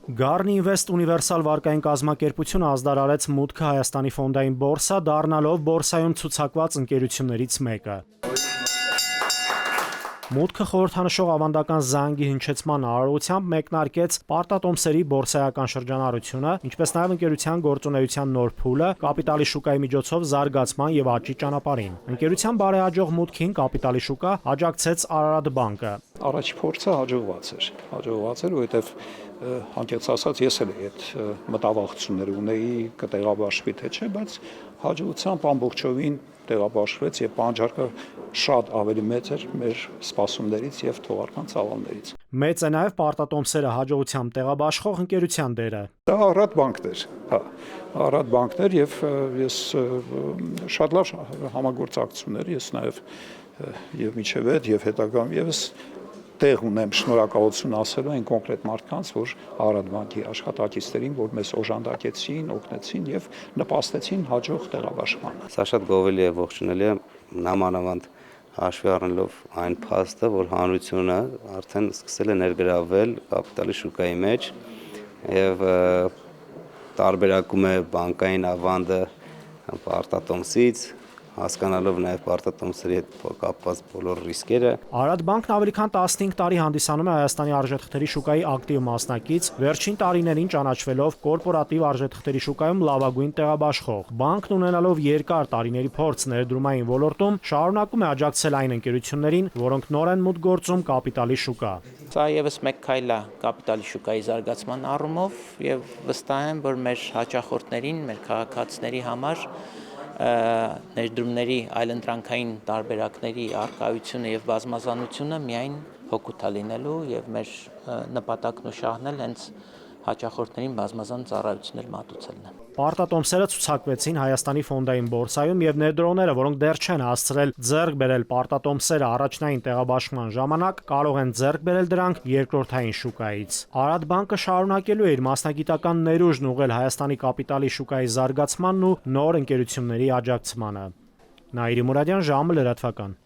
Garni Invest Universal վարկային կազմակերպությունը ազդարարեց մուտքը Հայաստանի ֆոնդային բորսա, դառնալով բորսայում ցուցակված ընկերություններից մեկը։ Մուտքը խորհրդանշող ավանդական զանգի հնչեցման արարողությամբ մեկնարկեց պարտատոմսերի բորսայական շրջանառությունը, ինչպես նաև ընկերության գործունեության նոր փուլը կապիտալի շուկայի միջոցով զարգացման եւ աճի ճանապարհին։ Ընկերության բարեհաջող մուտքին կապիտալի շուկա աջակցեց Արարատ բանկը։ Առաջի փորձը հաջողված էր, որովհետև անկեղծ ասած ես էլ այդ մտավախություններ ունեի կտեղաբաշխվի թե չէ, բայց հաջողությամբ ամբողջովին տեղաբաշխվեց եւ պահանջարկը շատ ավելի մեծ էր մեր սպասումներից եւ թողարկման ծավալներից։ Մեծ է նաև պարտատոմսերը հաջողությամբ տեղաբաշխող ընկերության դերը։ Դա Արարատ բանկն էր, Արարատ բանկն էր եւ ես շատ լավ համագործակցություններ, ես նաեւ եւ միջև այդ եւ հետագայում եւս տեղ ունեմ շնորհակալություն ասելու այն կոնկրետ մարդկանց, որ Արարատ բանկի աշխատակիցներին, որ մեզ օժանդակեցին, օգնեցին եւ նպաստեցին հաջող տեղաբաշխմանը։ Սա շատ գովելի է, ողջունելի է, նամանավանդ հաշվի առնելով այն փաստը, որ հանրությունը արդեն սկսել է ներգրավել կապիտալի շուկայի մեջ եւ տարբերակում է բանկային ավանդը պարտատոմսից, հասկանալով նաև պարտատոմսերի հետ կապված բոլոր ռիսկերը։ Արարատ բանկն ավելի քան 15 տարի հանդիսանում է Հայաստանի արժեթղթերի շուկայի ակտիվ մասնակից, վերջին տարիներին ճանաչվելով կորպորատիվ արժեթղթերի շուկայում լավագույն տեղաբաշխող։ Բանկն ունենալով երկար տարիների փորձ ներդրումային ոլորտում, շարունակում է աջակցել այն ընկերություններին, որոնք նոր են մուտք գործում կապիտալի շուկա։ Սա եւս մեկ քայլ է կապիտալի շուկայի զարգացման առումով եւ վստահ եմ, որ մեր հաճախորդներին, մեր քաղաքացիների համար ներդրումների այլընտրանքային տարբերակների առկայությունը եւ բազմազանությունը միայն հօգուտ է լինելու եւ մեր նպատակն ու շահն էլ հենց հաճախորդներին բազմազան ծառայություններ մատուցելն է։ Պարտատոմսերը ցուցակվեցին Հայաստանի ֆոնդային բորսայում եւ ներդրողները, որոնք դեռ չեն հասցրել ձեռք բերել պարտատոմսերը առաջնային տեղաբաշխման ժամանակ, կարող են ձեռք բերել դրանք երկրորդային շուկայից։ Արարատ բանկը շարունակելու է իր մասնագիտական ներուժն ուղղել Հայաստանի կապիտալի շուկայի զարգացմանն ու նոր ընկերությունների աջակցմանը։ Նաիրի Մուրադյան, ժամը լրատվական։